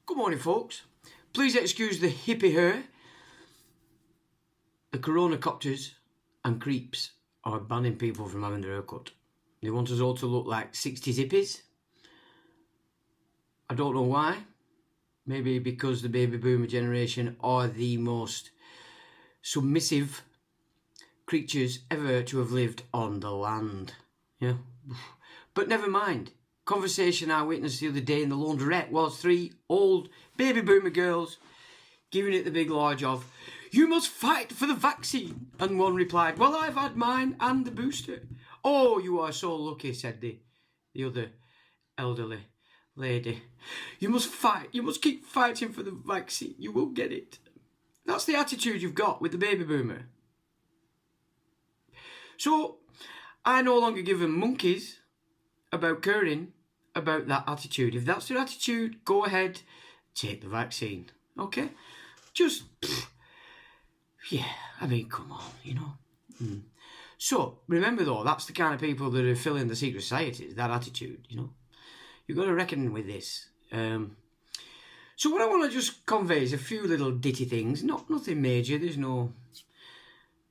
Good morning, folks. Please excuse the hippie hair. The coronacopters and creeps are banning people from having their hair cut. They want us all to look like 60s hippies. I don't know why. Maybe because the baby boomer generation are the most submissive creatures ever to have lived on the land. Yeah. But never mind. Conversation I witnessed the other day in the laundrette was 3 old baby boomer girls giving it the big large of, "You must fight for the vaccine." And one replied, "Well, I've had mine and the booster." "Oh, you are so lucky," said the other elderly lady. "You must fight. You must keep fighting for the vaccine. You will get it." That's the attitude you've got with the baby boomer. So, I no longer give them monkeys about caring about that attitude. If that's your attitude, go ahead, take the vaccine. Okay? Just, yeah, I mean, come on, you know. So, remember though, that's the kind of people that are filling the secret societies, that attitude, you know. You've got to reckon with this. So what I want to just convey is a few little ditty things, nothing major, there's no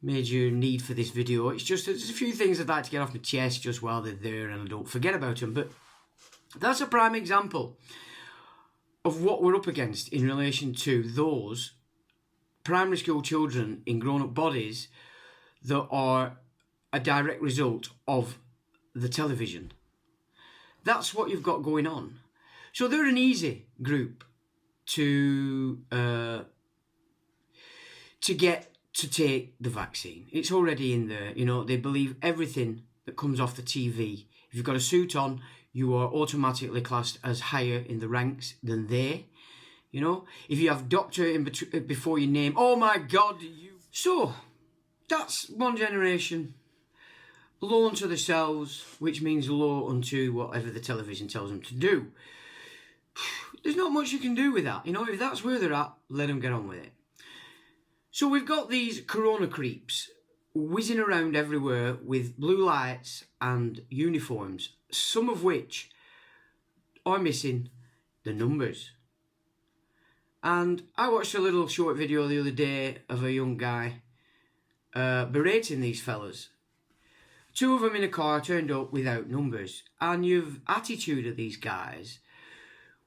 major need for this video. It's just there's a few things I'd like to get off my chest just while they're there and I don't forget about them. But that's a prime example of what we're up against in relation to those primary school children in grown-up bodies that are a direct result of the television. That's what you've got going on. So they're an easy group to get to take the vaccine. It's already in there. You know, they believe everything that comes off the TV. If you've got a suit on, you are automatically classed as higher in the ranks than they. You know, if you have doctor in before your name, oh my God, you. So that's one generation. Low unto themselves, which means low unto whatever the television tells them to do. There's not much you can do with that. You know, if that's where they're at, let them get on with it. So we've got these corona creeps whizzing around everywhere with blue lights and uniforms, some of which are missing the numbers. And I watched a little short video the other day of a young guy berating these fellas. 2 of them in a car turned up without numbers, and your attitude of these guys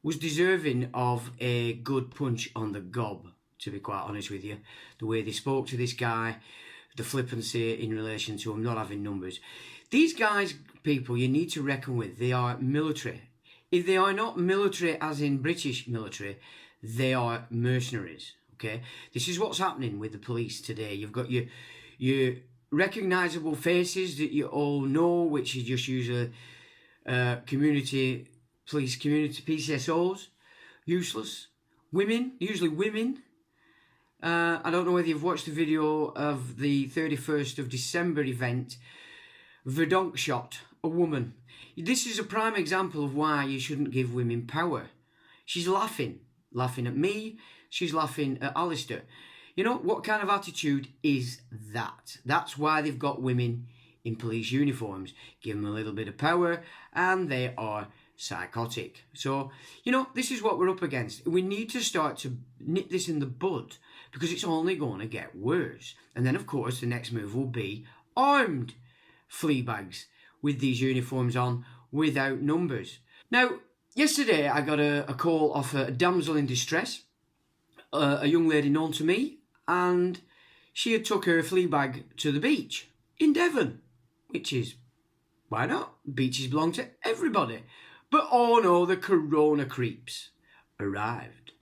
was deserving of a good punch on the gob, to be quite honest with you. The way they spoke to this guy, the flippancy in relation to him not having numbers. These guys, people, you need to reckon with. They are military. If they are not military as in British military, they are mercenaries, okay? This is what's happening with the police today. You've got your recognisable faces that you all know, which is just usually community PCSOs, useless. Women, usually women. I don't know whether you've watched the video of the 31st of December event. Verdonk shot a woman. This is a prime example of why you shouldn't give women power. She's laughing at me. She's laughing at Alistair. You know, what kind of attitude is that? That's why they've got women in police uniforms. Give them a little bit of power and they are psychotic. So, you know, this is what we're up against. We need to start to nip this in the bud because it's only going to get worse. And then, of course, the next move will be armed flea bags with these uniforms on without numbers. Now, yesterday I got a call off a damsel in distress, a young lady known to me, and she had took her flea bag to the beach in Devon, which is, why not? Beaches belong to everybody. But oh no, the corona creeps arrived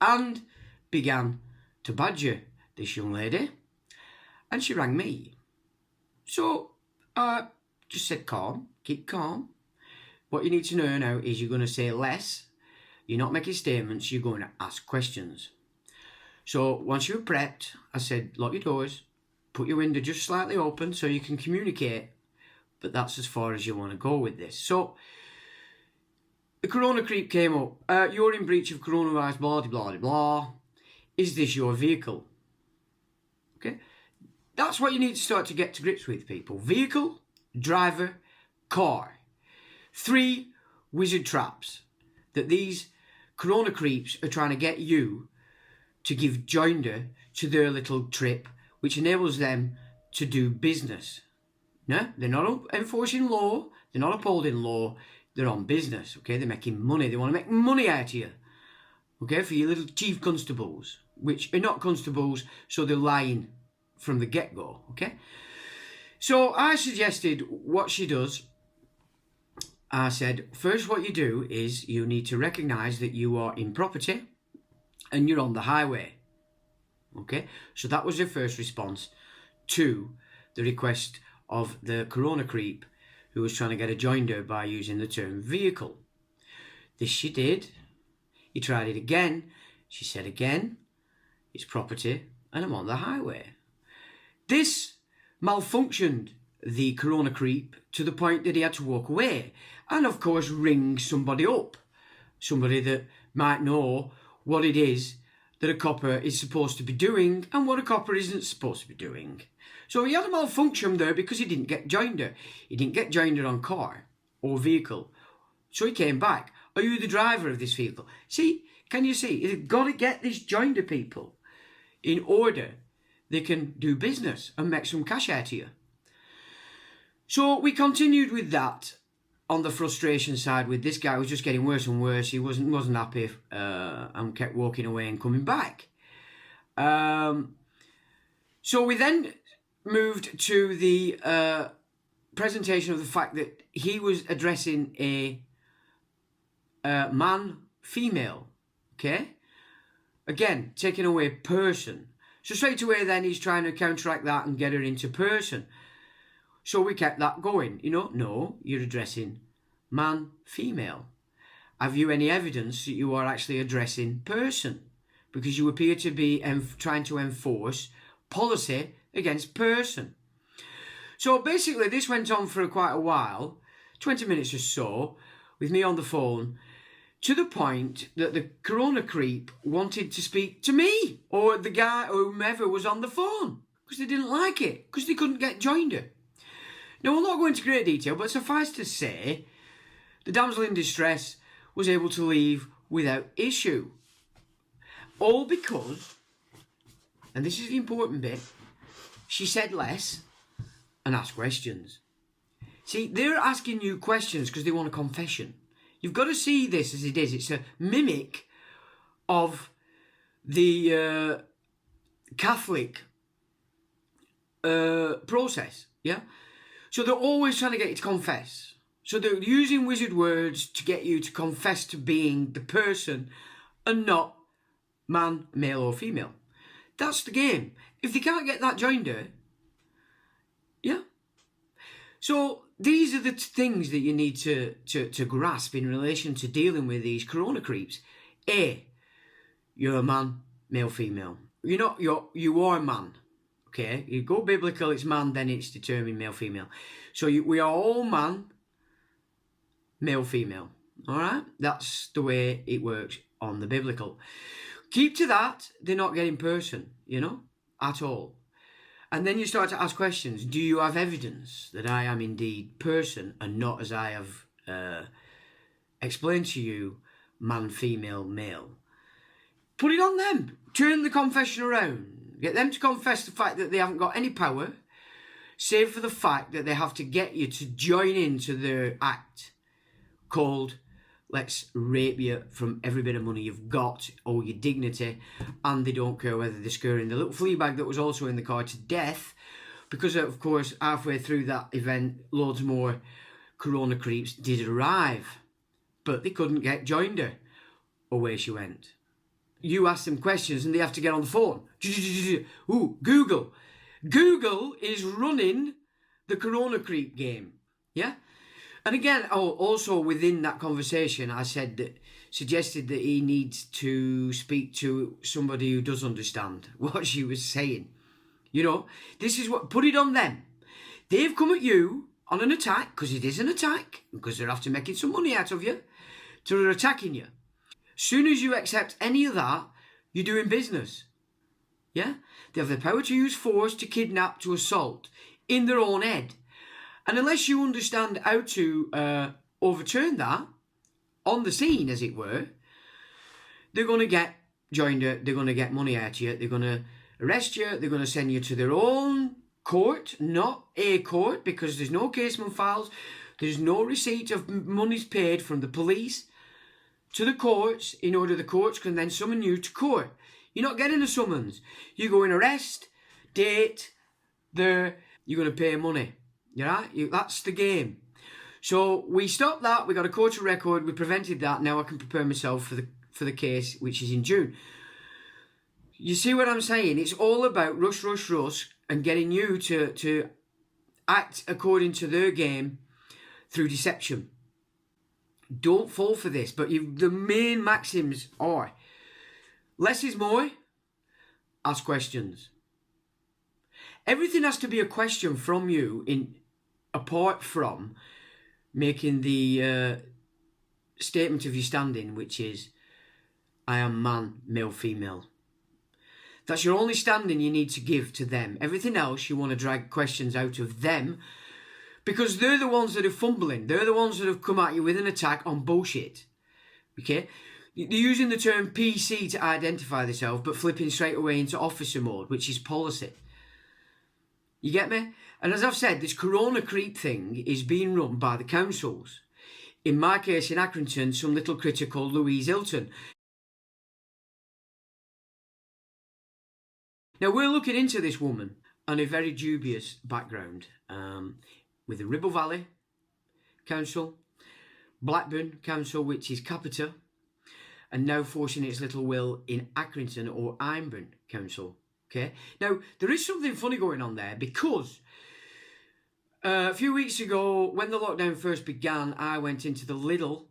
and began to badger this young lady, and she rang me. So I just said, calm, keep calm. What you need to know now is you're going to say less, you're not making statements, you're going to ask questions. So once you're prepped, I said, lock your doors, put your window just slightly open so you can communicate, but that's as far as you want to go with this. So the corona creep came up. You're in breach of coronavirus, blah, blah, blah, blah. Is this your vehicle? Okay. That's what you need to start to get to grips with, people. Vehicle, driver, car. 3 wizard traps that these Corona creeps are trying to get you to give joinder to their little trip, which enables them to do business. No, they're not enforcing law, they're not upholding law, they're on business, okay? They're making money, they want to make money out of you, okay, for your little chief constables, which are not constables, so they're lying from the get-go, okay? So I suggested what she does. I said, first what you do is you need to recognise that you are in property and you're on the highway, okay? So that was her first response to the request of the Corona creep who was trying to get a joinder by using the term vehicle. This she did. He tried it again. She said again, it's property and I'm on the highway. This malfunctioned the Corona creep to the point that he had to walk away and of course ring somebody up, somebody that might know what it is that a copper is supposed to be doing and what a copper isn't supposed to be doing. So he had a malfunction there because he didn't get joinder. He didn't get joinder on car or vehicle. So he came back. Are you the driver of this vehicle? See, can you see? You've got to get this joinder, people, in order they can do business and make some cash out of you. So we continued with that on the frustration side with this guy who was just getting worse and worse. He wasn't happy and kept walking away and coming back. So we then moved to the presentation of the fact that he was addressing a man, female, okay? Again, taking away person. So straight away then he's trying to counteract that and get her into person. So we kept that going, you know, no, you're addressing man, female. Have you any evidence that you are actually addressing person? Because you appear to be trying to enforce policy against person. So basically this went on for quite a while, 20 minutes or so, with me on the phone, to the point that the Corona creep wanted to speak to me or the guy or whomever was on the phone because they didn't like it, because they couldn't get joinder. Now, we'll not go into great detail, but suffice to say, the damsel in distress was able to leave without issue. All because, and this is the important bit, she said less and asked questions. See, they're asking you questions because they want a confession. You've got to see this as it is. It's a mimic of the Catholic process, yeah? So they're always trying to get you to confess. So they're using wizard words to get you to confess to being the person and not man, male or female. That's the game. If they can't get that joinder, yeah. So these are the things that you need to grasp in relation to dealing with these Corona creeps. A, you're a man, male, female. You are a man. Okay, you go biblical, it's man, then it's determined male, female. So we are all man, male, female. All right, that's the way it works on the biblical. Keep to that, they're not getting person, at all. And then you start to ask questions. Do you have evidence that I am indeed person and not, as I have explained to you, man, female, male? Put it on them. Turn the confession around. Get them to confess the fact that they haven't got any power, save for the fact that they have to get you to join into their act called let's rape you from every bit of money you've got or your dignity, and they don't care whether they're scaring the little flea bag that was also in the car to death, because of course halfway through that event loads more Corona creeps did arrive, but they couldn't get joinder. Away she went. You ask them questions and they have to get on the phone. Ooh, Google. Google is running the Corona creep game. Yeah? And again, also within that conversation, I suggested that he needs to speak to somebody who does understand what she was saying. This is what, put it on them. They've come at you on an attack, because it is an attack, because they're after making some money out of you, so they're attacking you. Soon as you accept any of that, you're doing business. Yeah? They have the power to use force, to kidnap, to assault, in their own head. And unless you understand how to overturn that, on the scene, as it were, they're going to get joined, they're going to get money out of you, they're going to arrest you, they're going to send you to their own court, not a court, because there's no casement files, there's no receipt of monies paid from the police to the courts, in order the courts can then summon you to court. You're not getting a summons. You go in, arrest, date, you're going to pay money. You right? That's the game. So we stopped that. We got a court of record. We prevented that. Now I can prepare myself for the case, which is in June. You see what I'm saying? It's all about rush, and getting you to act according to their game through deception. Don't fall for this. But the main maxims are: less is more. Ask questions. Everything has to be a question from you, apart from making the statement of your standing, which is, I am man, male, female. That's your only standing you need to give to them. Everything else, you want to drag questions out of them, because they're the ones that are fumbling. They're the ones that have come at you with an attack on bullshit. Okay? They're using the term PC to identify themselves, but flipping straight away into officer mode, which is policy. You get me? And as I've said, this corona creep thing is being run by the councils. In my case, in Accrington, some little critter called Louise Hilton. Now, we're looking into this woman on a very dubious background, with the Ribble Valley Council, Blackburn Council, which is Capita, and now forcing its little will in Accrington or Ironburn Council. Okay. Now, there is something funny going on there, because a few weeks ago, when the lockdown first began, I went into the Lidl,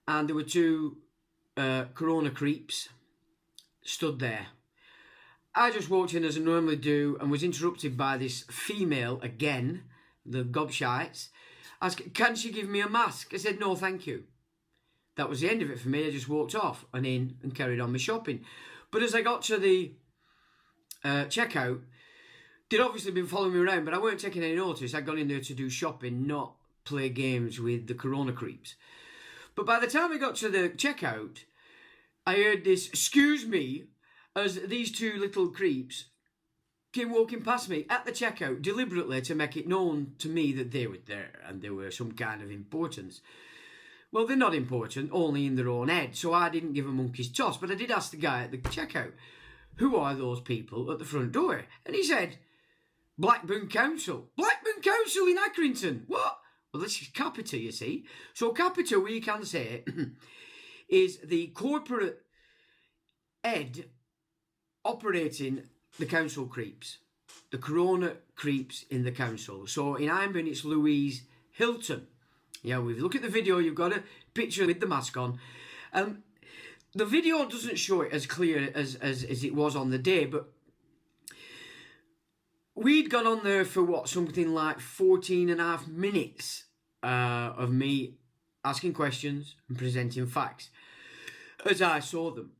and there were two corona creeps stood there. I just walked in as I normally do, and was interrupted by this female again, the gobshites, asked, can she give me a mask? I said, no, thank you. That was the end of it for me. I just walked off and in and carried on my shopping. But as I got to the checkout, they'd obviously been following me around, but I weren't taking any notice. I'd gone in there to do shopping, not play games with the corona creeps. But by the time I got to the checkout, I heard this, excuse me, as these two little creeps came walking past me at the checkout deliberately to make it known to me that they were there and they were some kind of importance. Well, they're not important, only in their own head, so I didn't give a monkey's toss, but I did ask the guy at the checkout, who are those people at the front door? And he said, Blackburn Council. Blackburn Council in Accrington. What? Well, this is Capita, you see. So Capita, we can say, is the corporate head operating the council creeps, the corona creeps in the council. So in Ironburn, it's Louise Hilton. Yeah, if you look at the video, you've got a picture with the mask on. The video doesn't show it as clear as it was on the day, but we'd gone on there for what, something like 14 and a half minutes of me asking questions and presenting facts as I saw them.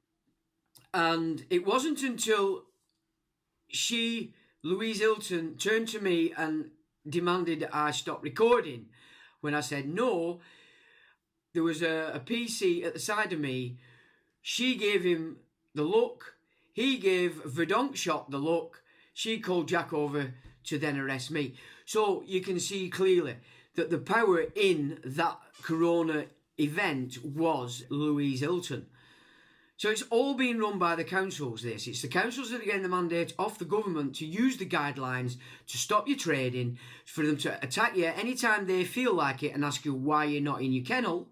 And it wasn't until Louise Hilton, turned to me and demanded that I stop recording. When I said no, there was a PC at the side of me. She gave him the look. He gave Verdonk Shop the look. She called Jack over to then arrest me. So you can see clearly that the power in that corona event was Louise Hilton. So it's all being run by the councils, this. It's the councils that are getting the mandate off the government to use the guidelines to stop your trading, for them to attack you anytime they feel like it and ask you why you're not in your kennel.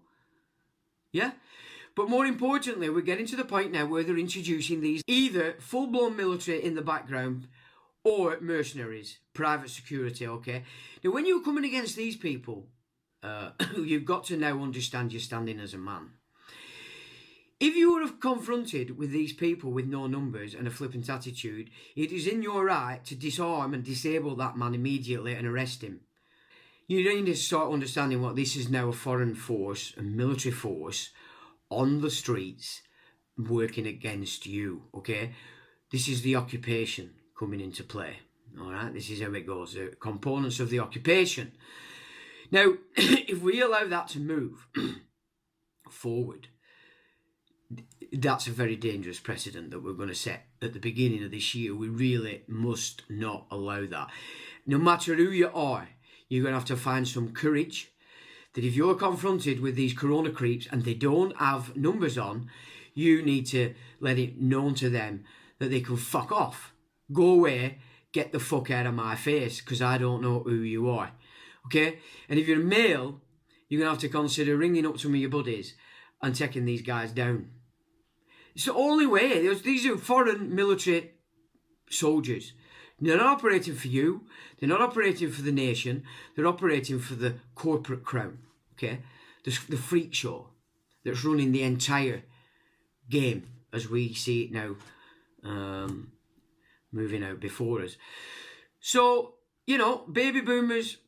Yeah? But more importantly, we're getting to the point now where they're introducing these either full-blown military in the background or mercenaries, private security, okay? Now, when you're coming against these people, you've got to now understand your standing as a man. If you were confronted with these people with no numbers and a flippant attitude, it is in your right to disarm and disable that man immediately and arrest him. You need to start understanding what this is now: a foreign force, a military force on the streets working against you, okay? This is the occupation coming into play, all right? This is how it goes, the components of the occupation. Now, if we allow that to move forward, that's a very dangerous precedent that we're going to set at the beginning of this year. We really must not allow that. No matter who you are, you're going to have to find some courage that if you're confronted with these corona creeps and they don't have numbers on, you need to let it known to them that they can fuck off. Go away, get the fuck out of my face, because I don't know who you are. Okay? And if you're a male, you're going to have to consider ringing up some of your buddies and taking these guys down. It's the only way. These are foreign military soldiers. They're not operating for you. They're not operating for the nation. They're operating for the corporate crown. Okay? The freak show that's running the entire game as we see it now, moving out before us. So, baby boomers,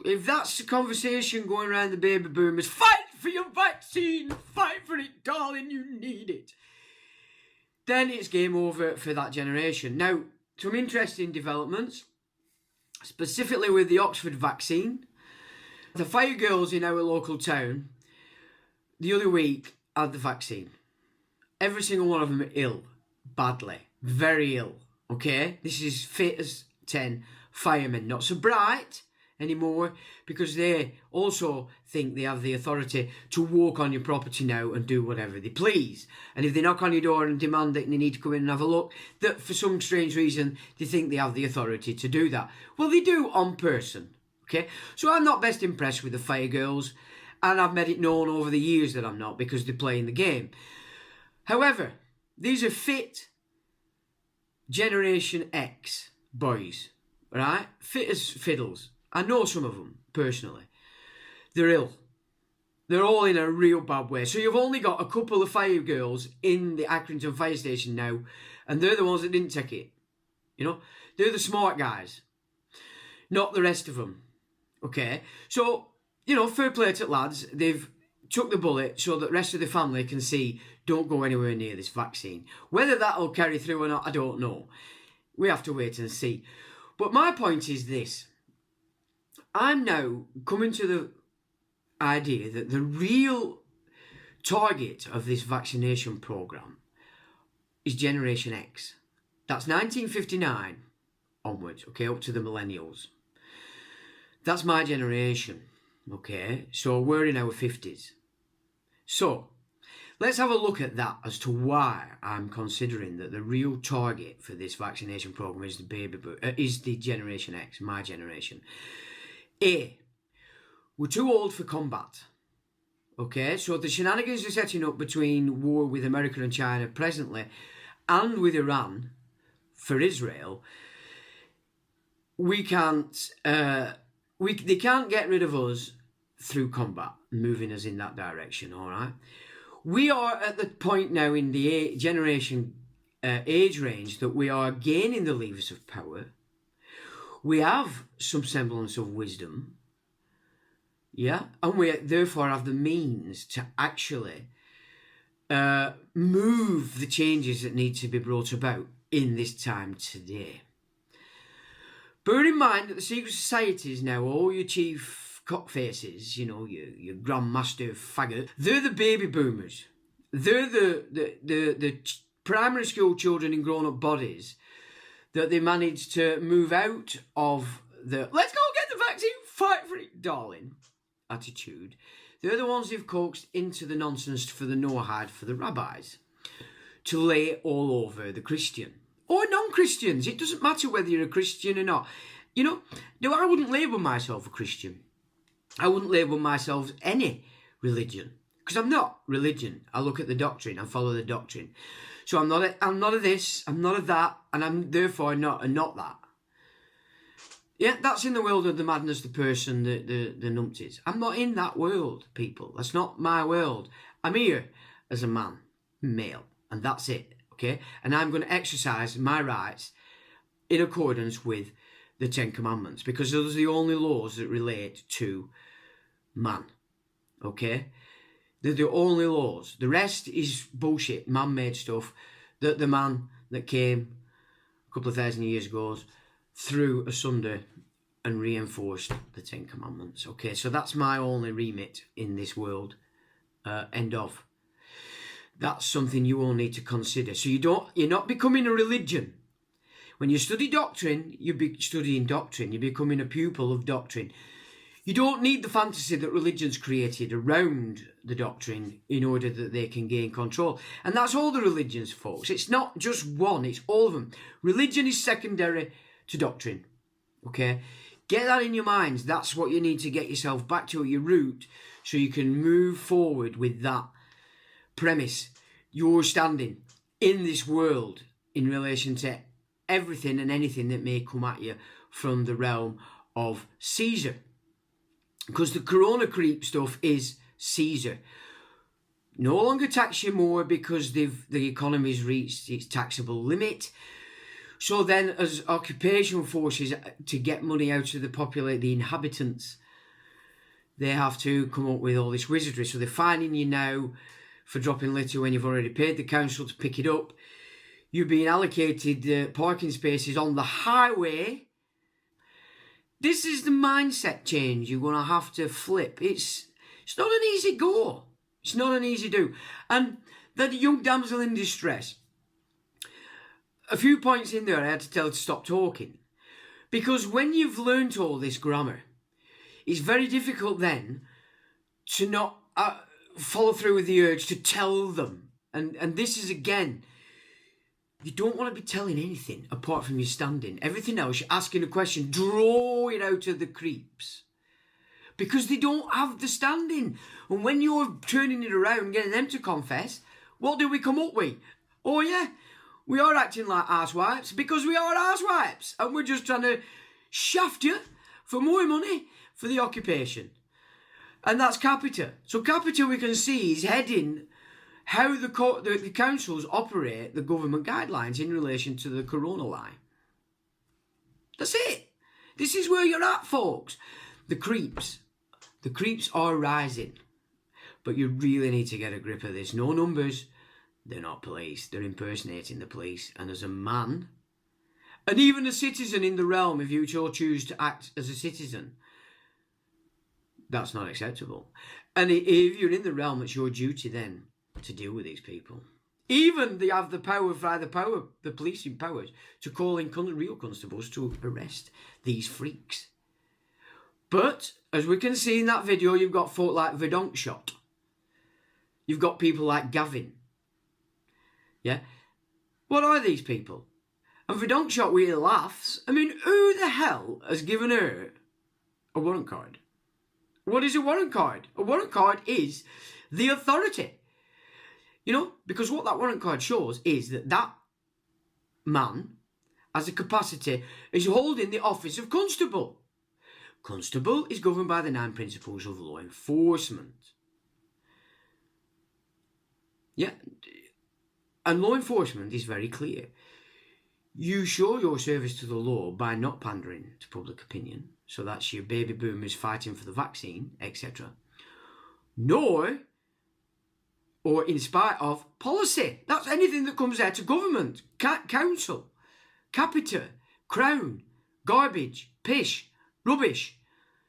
if that's the conversation going around the baby boomers, fight for your vaccine, fight for it, darling, you need it. Then it's game over for that generation. Now, some interesting developments, specifically with the Oxford vaccine. The fire girls in our local town the other week had the vaccine. Every single one of them are ill, badly, very ill, okay? This is fit as 10 firemen, not so bright anymore, because they also think they have the authority to walk on your property now and do whatever they please. And if they knock on your door and demand that they need to come in and have a look, that for some strange reason they think they have the authority to do that. Well, they do on person, okay? So I'm not best impressed with the fire girls, and I've made it known over the years that I'm not, because they're playing the game. However, these are fit Generation X boys, right? Fit as fiddles. I know some of them, personally. They're ill. They're all in a real bad way. So you've only got a couple of fire girls in the Accrington fire station now, and they're the ones that didn't take it. They're the smart guys, not the rest of them. Okay? So, fair play to lads. They've took the bullet so that the rest of the family can see, don't go anywhere near this vaccine. Whether that'll carry through or not, I don't know. We have to wait and see. But my point is this. I'm now coming to the idea that the real target of this vaccination programme is Generation X. That's 1959 onwards, okay, up to the millennials. That's my generation, okay? So we're in our 50s. So let's have a look at that as to why I'm considering that the real target for this vaccination programme is the Generation X, my generation. A, we're too old for combat. Okay, so the shenanigans are setting up between war with America and China presently and with Iran for Israel. They can't get rid of us through combat, moving us in that direction, all right? We are at the point now in the generation age range that we are gaining the levers of power. We have some semblance of wisdom, yeah, and we therefore have the means to actually move the changes that need to be brought about in this time today. Bear in mind that the secret societies now, all your chief cockfaces, your grandmaster faggot, they're the baby boomers. They're the primary school children in grown-up bodies that they managed to move out of the let's go get the vaccine, fight for it, darling attitude. They're the ones who've coaxed into the nonsense for the Noahide for the rabbis to lay it all over the Christian or non-Christians. It doesn't matter whether you're a Christian or not. No, I wouldn't label myself a Christian. I wouldn't label myself any religion, because I'm not religion. I look at the doctrine, I follow the doctrine. So I'm not a this, I'm not a that, and I'm therefore not that. Yeah, that's in the world of the madness, the person, the numpties. I'm not in that world, people. That's not my world. I'm here as a man, male, and that's it, okay? And I'm going to exercise my rights in accordance with the Ten Commandments, because those are the only laws that relate to man, okay? They're the only laws. The rest is bullshit, man-made stuff that the man that came a couple of thousand years ago threw asunder and reinforced the Ten Commandments. Okay, so that's my only remit in this world. End of. That's something you all need to consider. So you're not becoming a religion. When you study doctrine, you're studying doctrine. You're becoming a pupil of doctrine. You don't need the fantasy that religion's created around the doctrine in order that they can gain control. And that's all the religions, folks. It's not just one, it's all of them. Religion is secondary to doctrine. Okay? Get that in your minds. That's what you need to get yourself back to at your root so you can move forward with that premise. You're standing in this world in relation to everything and anything that may come at you from the realm of Caesar. Because the corona creep stuff is Caesar. No longer tax you more because the economy's reached its taxable limit. So then as occupation forces to get money out of the inhabitants, they have to come up with all this wizardry. So they're fining you now for dropping litter when you've already paid the council to pick it up. You're being allocated parking spaces on the highway. This is the mindset change you're going to have to flip. It's not an easy go. It's not an easy do. And that young damsel in distress, a few points in there I had to tell her to stop talking. Because when you've learnt all this grammar, it's very difficult then to not follow through with the urge to tell them. And this is, again, you don't want to be telling anything apart from you standing. Everything else, you're asking a question, draw it out of the creeps. Because they don't have the standing. And when you're turning it around, getting them to confess, what do we come up with? Oh yeah, we are acting like arsewipes because we are arsewipes. And we're just trying to shaft you for more money for the occupation. And that's Capita. So Capita, we can see, is heading how the councils operate the government guidelines in relation to the corona lie. That's it. This is where you're at, folks. The creeps are rising. But you really need to get a grip of this. No numbers. They're not police. They're impersonating the police. And as a man, and even a citizen in the realm, if you choose to act as a citizen, that's not acceptable. And if you're in the realm, it's your duty then to deal with these people. Even they have the power, the policing powers, to call in real constables to arrest these freaks. But, as we can see in that video, you've got folk like Verdonk. You've got people like Gavin. Yeah? What are these people? And Verdonk really laughs. I mean, who the hell has given her a warrant card? What is a warrant card? A warrant card is the authority. You know, because what that warrant card shows is that man has a capacity, is holding the office of constable. Constable is governed by the 9 principles of law enforcement. Yeah, and law enforcement is very clear. You show your service to the law by not pandering to public opinion. So that's your baby boomers fighting for the vaccine, etc. Or in spite of policy. That's anything that comes out to government, council, Capita, Crown, garbage, pish, rubbish.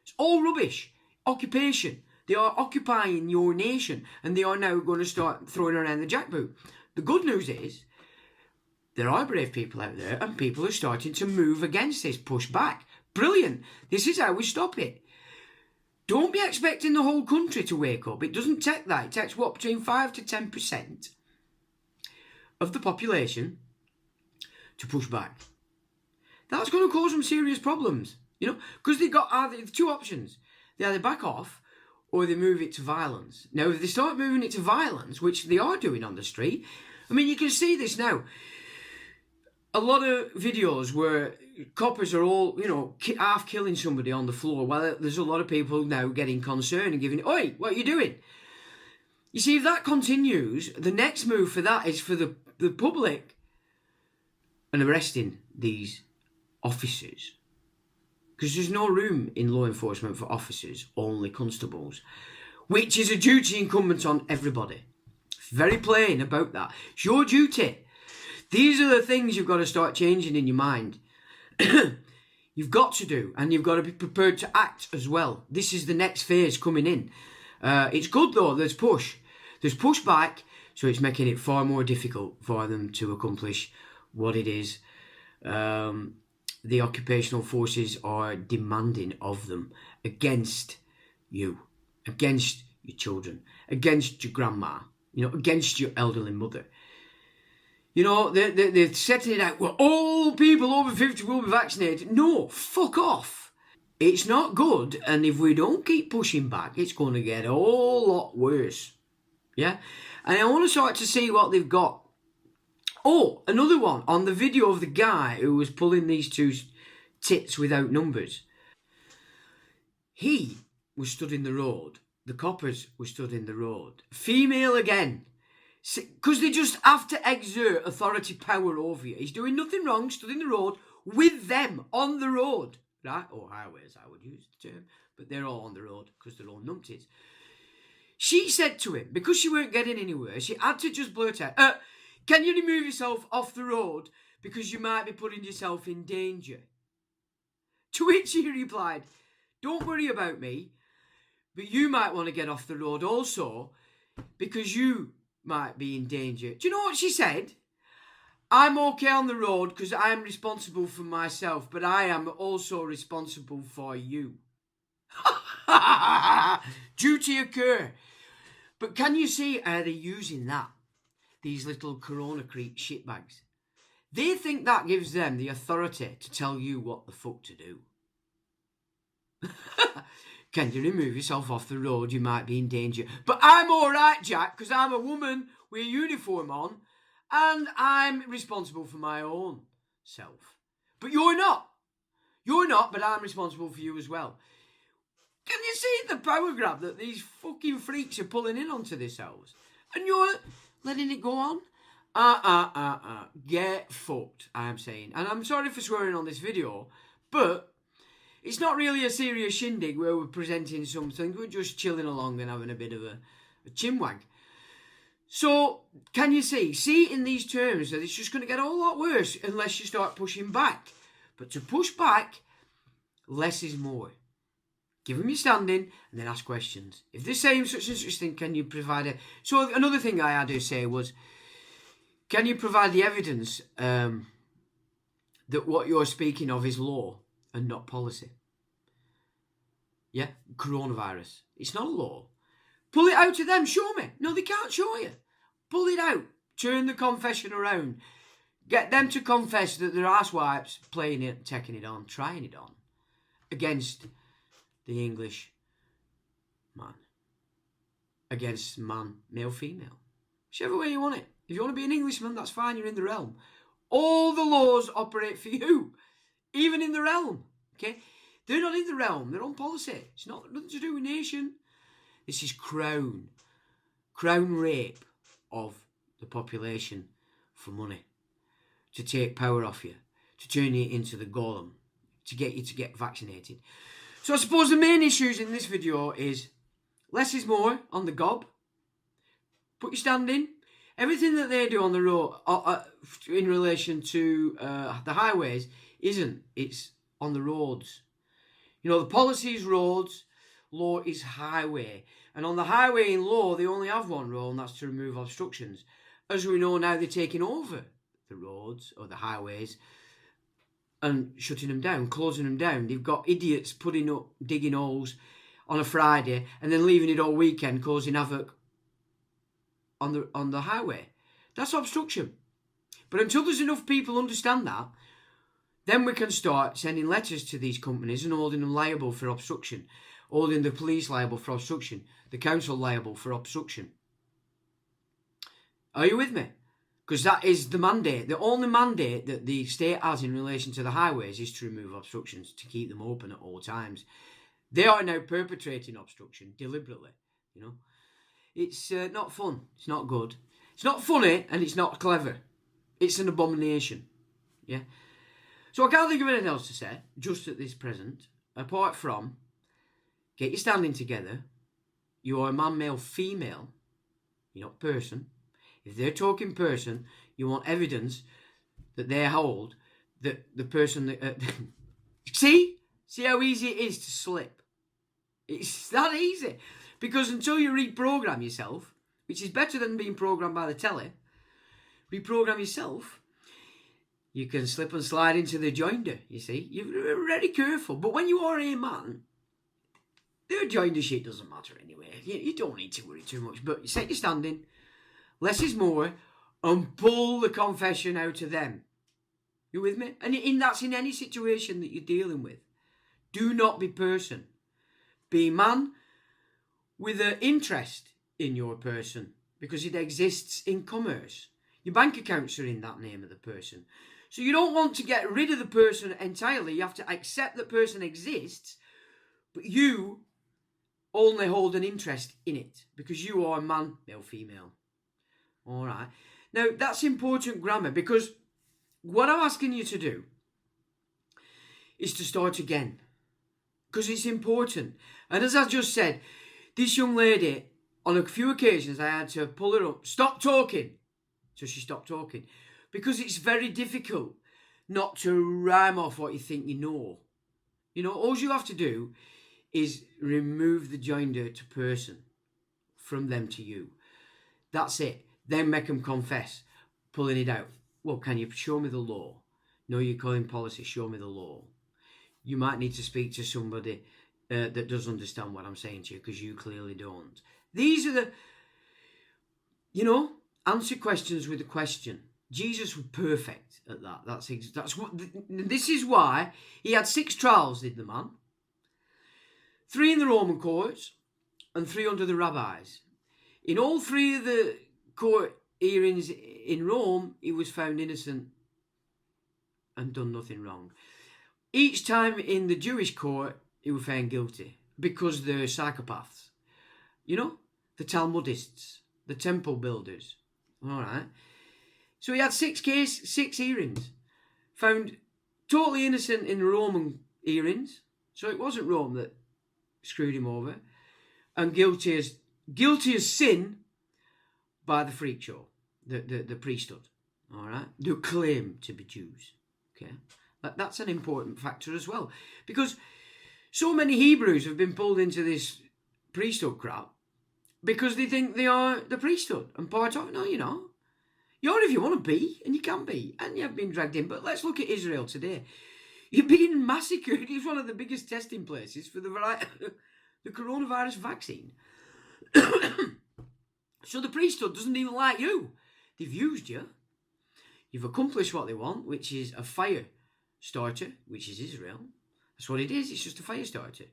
It's all rubbish. Occupation. They are occupying your nation and they are now going to start throwing around the jackboot. The good news is there are brave people out there and people are starting to move against this, push back. Brilliant. This is how we stop it. Don't be expecting the whole country to wake up. It doesn't take that. It takes what, between 5 to 10% of the population to push back. That's going to cause some serious problems, you know, because they've got either 2 options. They either back off or they move it to violence. Now, if they start moving it to violence, which they are doing on the street, I mean, you can see this now. A lot of videos where coppers are all, you know, half killing somebody on the floor, while there's a lot of people now getting concerned and giving, "Oi, what are you doing?" You see, if that continues, the next move for that is for the public and arresting these officers. Because there's no room in law enforcement for officers, only constables, which is a duty incumbent on everybody. It's very plain about that. It's your duty. These are the things you've got to start changing in your mind. You've got to do, and you've got to be prepared to act as well. This is the next phase coming in. It's good though, there's push. There's pushback So it's making it far more difficult for them to accomplish what it is the occupational forces are demanding of them against you, against your children, against your grandma, against your elderly mother. They're setting it out, well, all people over 50 will be vaccinated. No, fuck off. It's not good, and if we don't keep pushing back, it's going to get a whole lot worse. Yeah? And I want to start to see what they've got. Oh, another one on the video of the guy who was pulling these two tits without numbers. He was stood in the road. The coppers were stood in the road. Female again. Because they just have to exert authority power over you. He's doing nothing wrong, stood in the road with them on the road. Right? Or highways, I would use the term. But they're all on the road because they're all numpties. She said to him, because she weren't getting anywhere, she had to just blurt out, can you remove yourself off the road because you might be putting yourself in danger? To which he replied, don't worry about me, but you might want to get off the road also because you might be in danger. Do you know what she said? I'm okay on the road because I'm responsible for myself, but I am also responsible for you. Duty occur. But can you see how they're using that? These little corona creep shitbags. They think that gives them the authority to tell you what the fuck to do. Can you remove yourself off the road? You might be in danger. But I'm alright, Jack, because I'm a woman with a uniform on and I'm responsible for my own self. But you're not. You're not, but I'm responsible for you as well. Can you see the power grab that these fucking freaks are pulling in onto themselves? And you're letting it go on? Get fucked, I'm saying. And I'm sorry for swearing on this video, but it's not really a serious shindig where we're presenting something. We're just chilling along and having a bit of a chinwag. So, can you see in these terms that it's just going to get a whole lot worse unless you start pushing back. But to push back, less is more. Give them your standing and then ask questions. If they're saying such and such thing, can you provide it? So another thing I had to say was, can you provide the evidence that what you're speaking of is law and not policy? Yeah, coronavirus. It's not a law. Pull it out to them. Show me. No, they can't show you. Pull it out. Turn the confession around. Get them to confess that they're asswipes playing it, taking it on, trying it on against the English man. Against man, male, female. Whichever way you want it. If you want to be an Englishman, that's fine, you're in the realm. All the laws operate for you. Even in the realm. Okay? They're not in the realm, they're on policy. It's nothing to do with nation. This is crown rape of the population for money. To take power off you. To turn you into the golem. To get you to get vaccinated. So I suppose the main issues in this video is less is more on the gob. Put your stand in. Everything that they do on the road in relation to the highways isn't. It's on the roads. The policy is roads, law is highway. And on the highway in law, they only have one role, and that's to remove obstructions. As we know now, they're taking over the roads or the highways and shutting them down, closing them down. They've got idiots digging holes on a Friday and then leaving it all weekend, causing havoc on the highway. That's obstruction. But until there's enough people understand that, then we can start sending letters to these companies and holding them liable for obstruction, holding the police liable for obstruction, the council liable for obstruction. Are you with me? Because that is the mandate. The only mandate that the state has in relation to the highways is to remove obstructions, to keep them open at all times. They are now perpetrating obstruction deliberately. It's not fun. It's not good. It's not funny, and it's not clever. It's an abomination. Yeah. So I can't think of anything else to say just at this present, apart from get your standing together. You are a man, male, female. You're not person. If they're talking person, you want evidence that they hold that the person that... See how easy it is to slip. It's that easy. Because until you reprogram yourself, which is better than being programmed by the telly. Reprogram yourself. You can slip and slide into the joinder, you see. You're very careful. But when you are a man, the joinder shit doesn't matter anyway. You don't need to worry too much. But set your standing, less is more, and pull the confession out of them. You with me? And that's in any situation that you're dealing with. Do not be person. Be man with an interest in your person, because it exists in commerce. Your bank accounts are in that name of the person. So you don't want to get rid of the person entirely. You have to accept that person exists, but you only hold an interest in it because you are man, male, female. All right. Now, that's important grammar, because what I'm asking you to do is to start again, because it's important. And as I just said, this young lady, on a few occasions, I had to pull her up, stop talking. So she stopped talking, because it's very difficult not to rhyme off what you think you know. You know, all you have to do is remove the joinder to person from them to you. That's it. Then make them confess, pulling it out. Well, can you show me the law? No, you're calling policy, show me the law. You might need to speak to somebody that does understand what I'm saying to you, because you clearly don't. These are the, answer questions with a question. Jesus was perfect at that. That's what. This is why he had 6 trials, did the man. 3 in the Roman courts and 3 under the rabbis. In all 3 of the court hearings in Rome, he was found innocent and done nothing wrong. Each time in the Jewish court, he was found guilty, because they're psychopaths. The Talmudists, the temple builders. All right. So he had 6 hearings. Found totally innocent in the Roman hearings. So it wasn't Rome that screwed him over. And guilty as sin by the freak show, the priesthood. All right. Who claim to be Jews. Okay. That's an important factor as well. Because so many Hebrews have been pulled into this priesthood crap because they think they are the priesthood and part of it. No, you're not. You're if you want to be, and you can be, and you have been dragged in. But let's look at Israel today. You're being massacred. It's one of the biggest testing places for the coronavirus vaccine. So the priesthood doesn't even like you. They've used you. You've accomplished what they want, which is a fire starter, which is Israel. That's what it is. It's just a fire starter.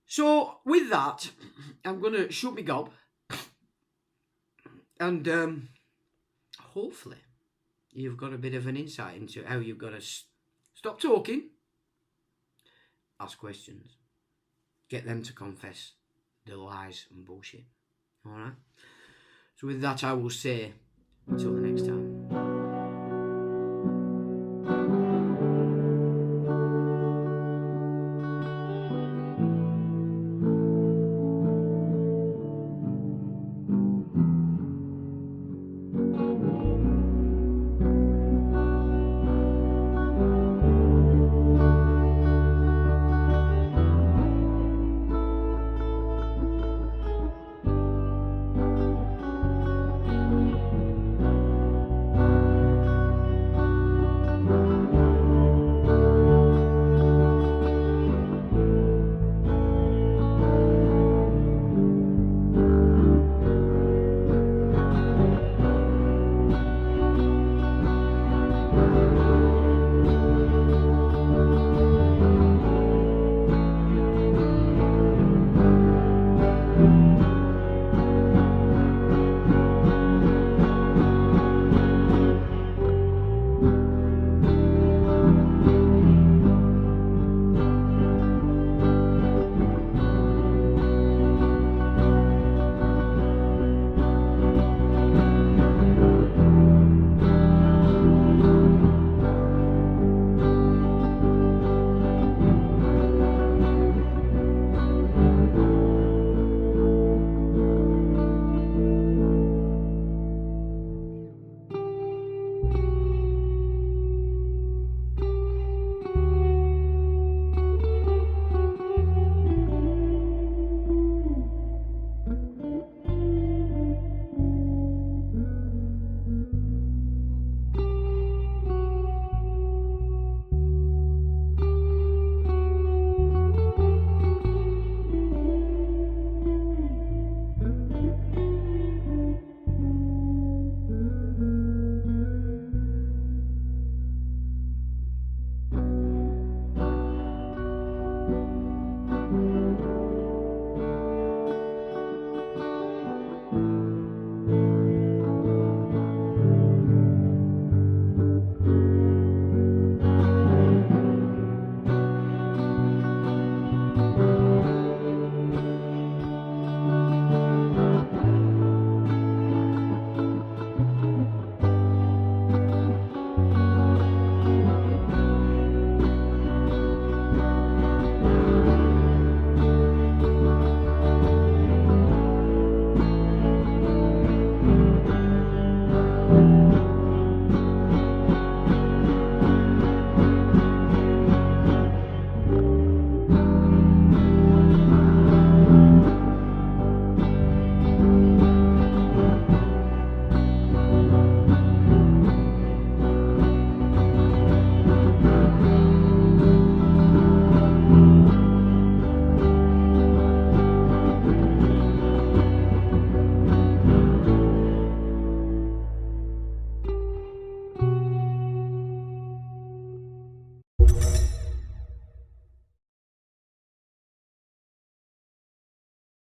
So with that, I'm going to shut my gob. And hopefully you've got a bit of an insight into how you've got to stop talking, ask questions, get them to confess the lies and bullshit. All right? So with that, I will say, until the next time.